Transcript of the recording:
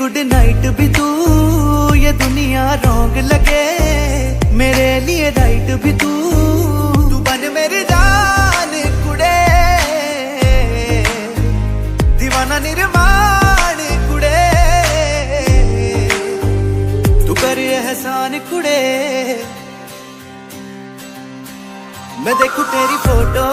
Good night भी तू, ये दुनिया रॉन्ग लगे मेरे लिए राइट भी तू बन मेरी जान कुड़े, दीवाना निर्माण कुड़े, तू कर एहसान कुड़े। मैं देखूं तेरी फोटो